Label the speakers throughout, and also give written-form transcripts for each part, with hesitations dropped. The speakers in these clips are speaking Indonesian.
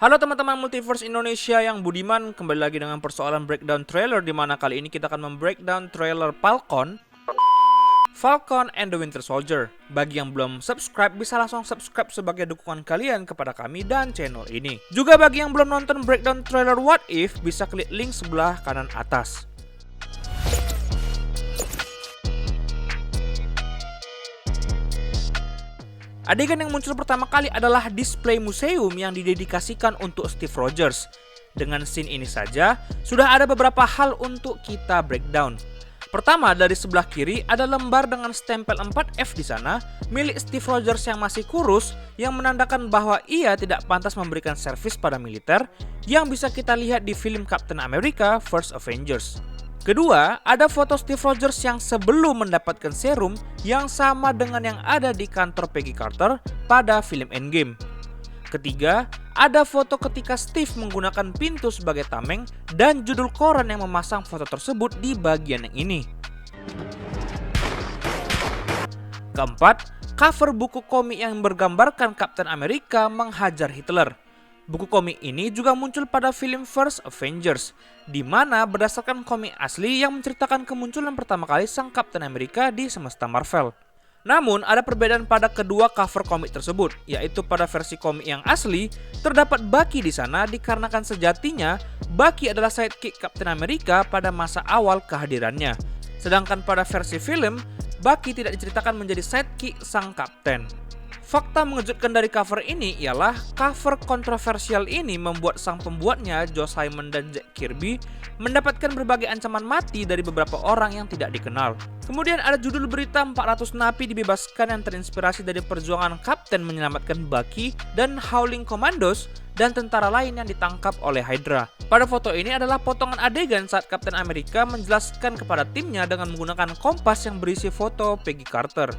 Speaker 1: Halo teman-teman Multiverse Indonesia yang budiman, kembali lagi dengan persoalan breakdown trailer, di mana kali ini kita akan membreakdown trailer Falcon and the Winter Soldier. Bagi yang belum subscribe, bisa langsung subscribe sebagai dukungan kalian kepada kami dan channel ini. Juga bagi yang belum nonton breakdown trailer What If, bisa klik link sebelah kanan atas. Adegan yang muncul pertama kali adalah display museum yang didedikasikan untuk Steve Rogers. Dengan scene ini saja, sudah ada beberapa hal untuk kita breakdown. Pertama, dari sebelah kiri ada lembar dengan stempel 4F di sana, milik Steve Rogers yang masih kurus, yang menandakan bahwa ia tidak pantas memberikan servis pada militer, yang bisa kita lihat di film Captain America First Avengers. Kedua, ada foto Steve Rogers yang sebelum mendapatkan serum yang sama dengan yang ada di kantor Peggy Carter pada film Endgame. Ketiga, ada foto ketika Steve menggunakan pintu sebagai tameng dan judul koran yang memasang foto tersebut di bagian yang ini. Keempat, cover buku komik yang bergambarkan Captain America menghajar Hitler. Buku komik ini juga muncul pada film First Avengers, di mana berdasarkan komik asli yang menceritakan kemunculan pertama kali sang Captain America di semesta Marvel. Namun, ada perbedaan pada kedua cover komik tersebut, yaitu pada versi komik yang asli, terdapat Bucky di sana dikarenakan sejatinya Bucky adalah sidekick Captain America pada masa awal kehadirannya. Sedangkan pada versi film, Bucky tidak diceritakan menjadi sidekick sang Captain. Fakta mengejutkan dari cover ini ialah cover kontroversial ini membuat sang pembuatnya, Joe Simon dan Jack Kirby, mendapatkan berbagai ancaman mati dari beberapa orang yang tidak dikenal. Kemudian ada judul berita 400 napi dibebaskan yang terinspirasi dari perjuangan Kapten menyelamatkan Bucky dan Howling Commandos dan tentara lain yang ditangkap oleh Hydra. Pada foto ini adalah potongan adegan saat Captain America menjelaskan kepada timnya dengan menggunakan kompas yang berisi foto Peggy Carter.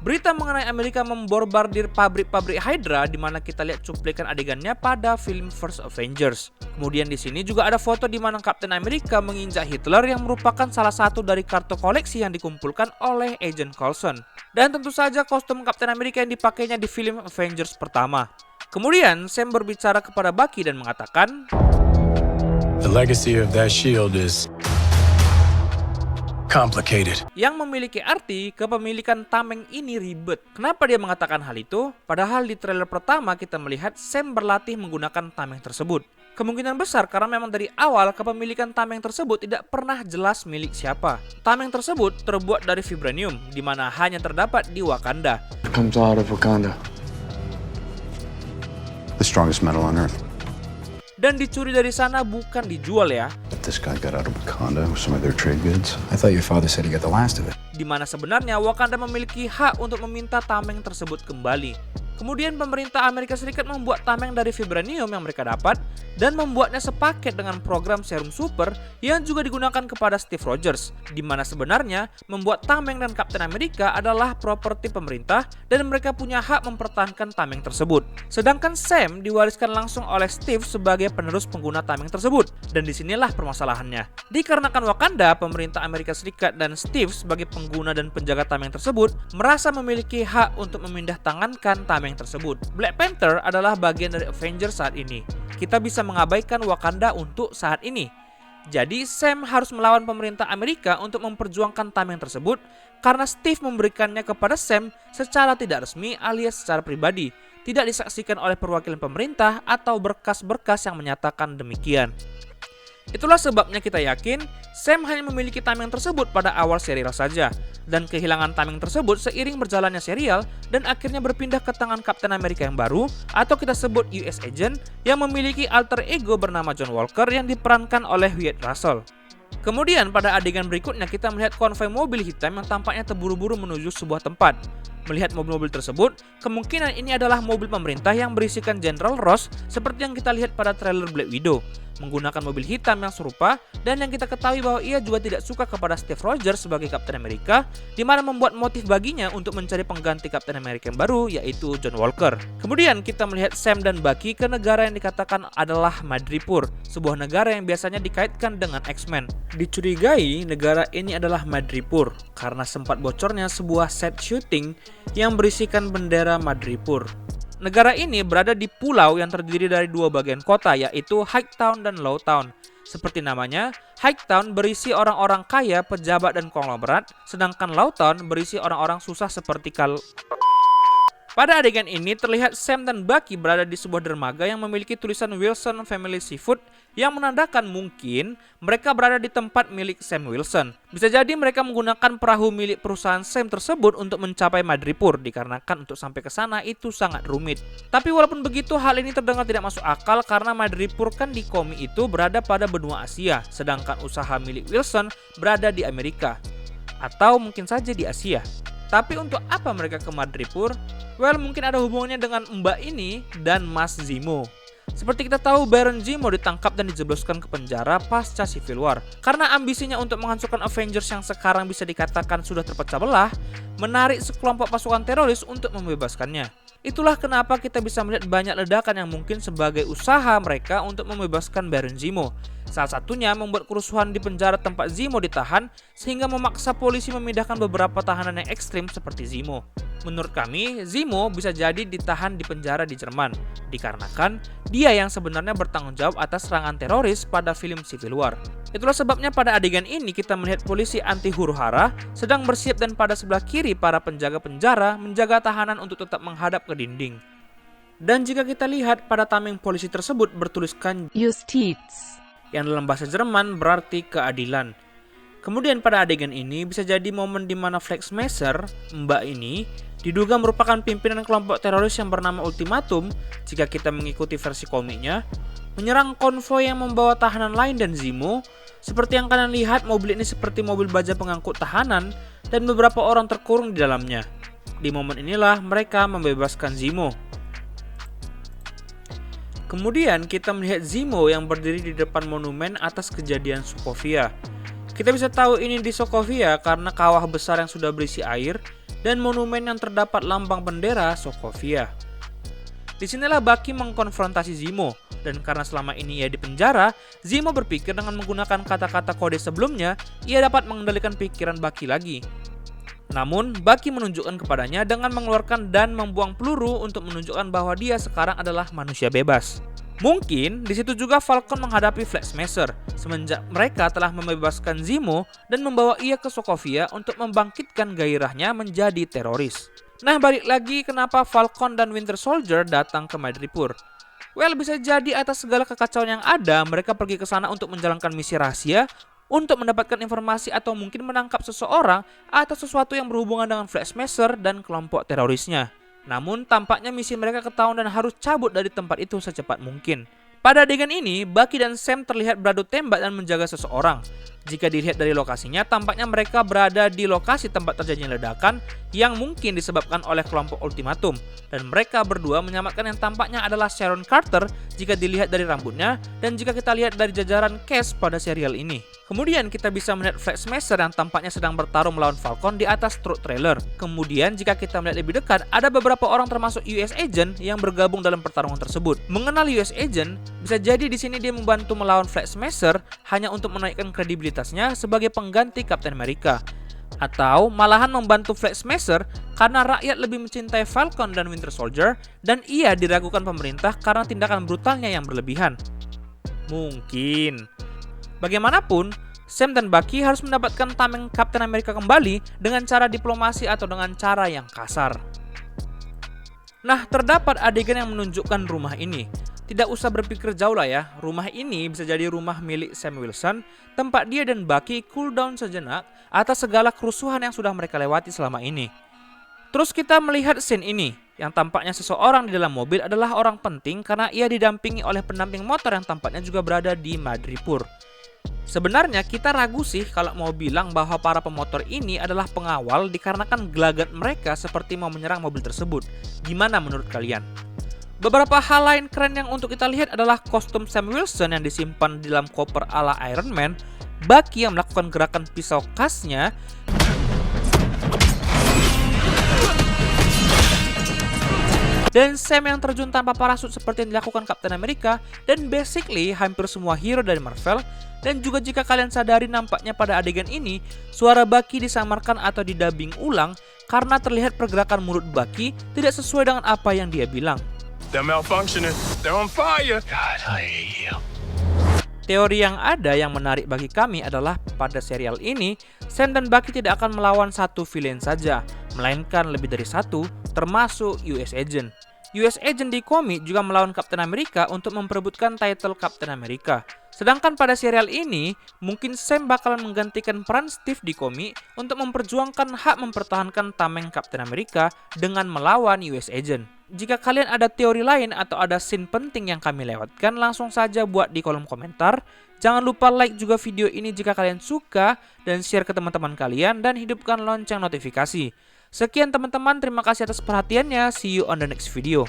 Speaker 1: Berita mengenai Amerika memborbardir pabrik-pabrik Hydra, di mana kita lihat cuplikan adegannya pada film First Avengers. Kemudian di sini juga ada foto di mana Captain America menginjak Hitler yang merupakan salah satu dari kartu koleksi yang dikumpulkan oleh Agent Coulson. Dan tentu saja kostum Captain America yang dipakainya di film Avengers pertama. Kemudian Sam berbicara kepada Bucky dan mengatakan,
Speaker 2: "The legacy of that shield is complicated."
Speaker 1: Yang memiliki arti kepemilikan tameng ini ribet. Kenapa dia mengatakan hal itu? Padahal di trailer pertama kita melihat Sam berlatih menggunakan tameng tersebut. Kemungkinan besar karena memang dari awal kepemilikan tameng tersebut tidak pernah jelas milik siapa. Tameng tersebut terbuat dari vibranium, di mana hanya terdapat di Wakanda.
Speaker 3: It comes out of Wakanda.
Speaker 4: The strongest metal on Earth.
Speaker 1: Dan dicuri dari sana, bukan dijual ya.
Speaker 4: This guy got out of Wakanda with some of their trade goods.
Speaker 3: I thought your father said he got the last of it.
Speaker 1: Di mana sebenarnya Wakanda memiliki hak untuk meminta tameng tersebut kembali. Kemudian pemerintah Amerika Serikat membuat tameng dari vibranium yang mereka dapat dan membuatnya sepaket dengan program serum super yang juga digunakan kepada Steve Rogers, di mana sebenarnya membuat tameng dan Captain America adalah properti pemerintah dan mereka punya hak mempertahankan tameng tersebut. Sedangkan Sam diwariskan langsung oleh Steve sebagai penerus pengguna tameng tersebut. Dan disinilah permasalahannya. Dikarenakan Wakanda, pemerintah Amerika Serikat dan Steve sebagai pengguna dan penjaga tameng tersebut merasa memiliki hak untuk memindah tangankan tameng tersebut. Black Panther adalah bagian dari Avengers saat ini. Kita bisa mengabaikan Wakanda untuk saat ini. Jadi Sam harus melawan pemerintah Amerika untuk memperjuangkan tameng tersebut karena Steve memberikannya kepada Sam secara tidak resmi alias secara pribadi, tidak disaksikan oleh perwakilan pemerintah atau berkas-berkas yang menyatakan demikian. Itulah sebabnya kita yakin Sam hanya memiliki tameng tersebut pada awal serial saja, dan kehilangan tameng tersebut seiring berjalannya serial dan akhirnya berpindah ke tangan Captain America yang baru atau kita sebut US Agent yang memiliki alter ego bernama John Walker yang diperankan oleh Wyatt Russell. Kemudian pada adegan berikutnya kita melihat konvoi mobil hitam yang tampaknya terburu-buru menuju sebuah tempat. Melihat mobil-mobil tersebut, kemungkinan ini adalah mobil pemerintah yang berisikan General Ross seperti yang kita lihat pada trailer Black Widow, menggunakan mobil hitam yang serupa dan yang kita ketahui bahwa ia juga tidak suka kepada Steve Rogers sebagai Captain America, di mana membuat motif baginya untuk mencari pengganti Captain America yang baru yaitu John Walker. Kemudian kita melihat Sam dan Bucky ke negara yang dikatakan adalah Madripoor, sebuah negara yang biasanya dikaitkan dengan X-Men. Dicurigai negara ini adalah Madripoor karena sempat bocornya sebuah set syuting yang berisikan bendera Madripoor. Negara ini berada di pulau yang terdiri dari dua bagian kota, yaitu Hightown dan Lowtown. Seperti namanya, Hightown berisi orang-orang kaya, pejabat, dan konglomerat, sedangkan Lowtown berisi orang-orang susah seperti Pada adegan ini terlihat Sam dan Bucky berada di sebuah dermaga yang memiliki tulisan Wilson Family Seafood yang menandakan mungkin mereka berada di tempat milik Sam Wilson. Bisa jadi mereka menggunakan perahu milik perusahaan Sam tersebut untuk mencapai Madripoor dikarenakan untuk sampai ke sana itu sangat rumit. Tapi walaupun begitu hal ini terdengar tidak masuk akal karena Madripoor kan di komik itu berada pada benua Asia, sedangkan usaha milik Wilson berada di Amerika. Atau mungkin saja di Asia. Tapi untuk apa mereka ke Madripoor? Well, mungkin ada hubungannya dengan Mbak ini dan Mas Zemo. Seperti kita tahu, Baron Zemo ditangkap dan dijebloskan ke penjara pasca Civil War. Karena ambisinya untuk menghancurkan Avengers yang sekarang bisa dikatakan sudah terpecah belah, menarik sekelompok pasukan teroris untuk membebaskannya. Itulah kenapa kita bisa melihat banyak ledakan yang mungkin sebagai usaha mereka untuk membebaskan Baron Zemo. Salah satunya membuat kerusuhan di penjara tempat Zemo ditahan sehingga memaksa polisi memindahkan beberapa tahanan yang ekstrim seperti Zemo. Menurut kami, Zemo bisa jadi ditahan di penjara di Jerman dikarenakan dia yang sebenarnya bertanggung jawab atas serangan teroris pada film Civil War. Itulah sebabnya pada adegan ini kita melihat polisi anti huru-hara sedang bersiap dan pada sebelah kiri para penjaga penjara menjaga tahanan untuk tetap menghadap ke dinding. Dan jika kita lihat pada tameng polisi tersebut bertuliskan Justiz, yang dalam bahasa Jerman berarti keadilan. Kemudian pada adegan ini bisa jadi momen di mana Flexmaster, Mbak ini, diduga merupakan pimpinan kelompok teroris yang bernama Ultimatum jika kita mengikuti versi komiknya, menyerang konvoi yang membawa tahanan lain dan Zemo. Seperti yang kalian lihat, mobil ini seperti mobil baja pengangkut tahanan dan beberapa orang terkurung di dalamnya. Di momen inilah mereka membebaskan Zemo. Kemudian kita melihat Zemo yang berdiri di depan monumen atas kejadian Sokovia. Kita bisa tahu ini di Sokovia karena kawah besar yang sudah berisi air dan monumen yang terdapat lambang bendera Sokovia. Disinilah Bucky mengkonfrontasi Zemo, dan karena selama ini ia di penjara, Zemo berpikir dengan menggunakan kata-kata kode sebelumnya, ia dapat mengendalikan pikiran Bucky lagi. Namun, Bucky menunjukkan kepadanya dengan mengeluarkan dan membuang peluru untuk menunjukkan bahwa dia sekarang adalah manusia bebas. Mungkin di situ juga Falcon menghadapi Flexmaster semenjak mereka telah membebaskan Zemo dan membawa ia ke Sokovia untuk membangkitkan gairahnya menjadi teroris. Nah, balik lagi kenapa Falcon dan Winter Soldier datang ke Madripoor. Well, bisa jadi atas segala kekacauan yang ada, mereka pergi ke sana untuk menjalankan misi rahasia, untuk mendapatkan informasi atau mungkin menangkap seseorang atau sesuatu yang berhubungan dengan Flexmaster dan kelompok terorisnya. Namun tampaknya misi mereka ketahuan dan harus cabut dari tempat itu secepat mungkin. Pada adegan ini, Bucky dan Sam terlihat beradu tembak dan menjaga seseorang. Jika dilihat dari lokasinya, tampaknya mereka berada di lokasi tempat terjadinya ledakan yang mungkin disebabkan oleh kelompok Ultimatum. Dan mereka berdua menyelamatkan yang tampaknya adalah Sharon Carter jika dilihat dari rambutnya dan jika kita lihat dari jajaran cast pada serial ini. Kemudian kita bisa melihat Flexmaster yang tampaknya sedang bertarung melawan Falcon di atas truk trailer. Kemudian jika kita melihat lebih dekat, ada beberapa orang termasuk US Agent yang bergabung dalam pertarungan tersebut. Mengenal US Agent, bisa jadi di sini dia membantu melawan Flexmaster hanya untuk menaikkan kredibilitasnya sebagai pengganti Captain America. Atau malahan membantu Flexmaster karena rakyat lebih mencintai Falcon dan Winter Soldier dan ia diragukan pemerintah karena tindakan brutalnya yang berlebihan. Mungkin. Bagaimanapun, Sam dan Bucky harus mendapatkan tameng Captain America kembali dengan cara diplomasi atau dengan cara yang kasar. Nah, terdapat adegan yang menunjukkan rumah ini. Tidak usah berpikir jauh lah ya, rumah ini bisa jadi rumah milik Sam Wilson, tempat dia dan Bucky cool down sejenak atas segala kerusuhan yang sudah mereka lewati selama ini. Terus kita melihat scene ini, yang tampaknya seseorang di dalam mobil adalah orang penting karena ia didampingi oleh pendamping motor yang tampaknya juga berada di Madripoor. Sebenarnya kita ragu sih kalau mau bilang bahwa para pemotor ini adalah pengawal dikarenakan gelagat mereka seperti mau menyerang mobil tersebut. Gimana menurut kalian? Beberapa hal lain keren yang untuk kita lihat adalah kostum Sam Wilson yang disimpan di dalam koper ala Iron Man, Bucky yang melakukan gerakan pisau khasnya, dan Sam yang terjun tanpa parasut seperti yang dilakukan Captain America, dan basically hampir semua hero dari Marvel. Dan juga jika kalian sadari nampaknya pada adegan ini, suara Bucky disamarkan atau didubbing ulang karena terlihat pergerakan mulut Bucky tidak sesuai dengan apa yang dia bilang.
Speaker 2: They're malfunctioning. They're on fire. God, I hate you.
Speaker 1: Teori yang ada yang menarik bagi kami adalah pada serial ini, Sam dan Bucky tidak akan melawan satu villain saja, melainkan lebih dari satu, termasuk US Agent. US Agent di komik juga melawan Captain America untuk memperebutkan title Captain America. Sedangkan pada serial ini, mungkin Sam bakalan menggantikan peran Steve di komik untuk memperjuangkan hak mempertahankan tameng Captain America dengan melawan US Agent. Jika kalian ada teori lain atau ada scene penting yang kami lewatkan, langsung saja buat di kolom komentar. Jangan lupa like juga video ini jika kalian suka, dan share ke teman-teman kalian, dan hidupkan lonceng notifikasi. Sekian teman-teman, terima kasih atas perhatiannya. See you on the next video.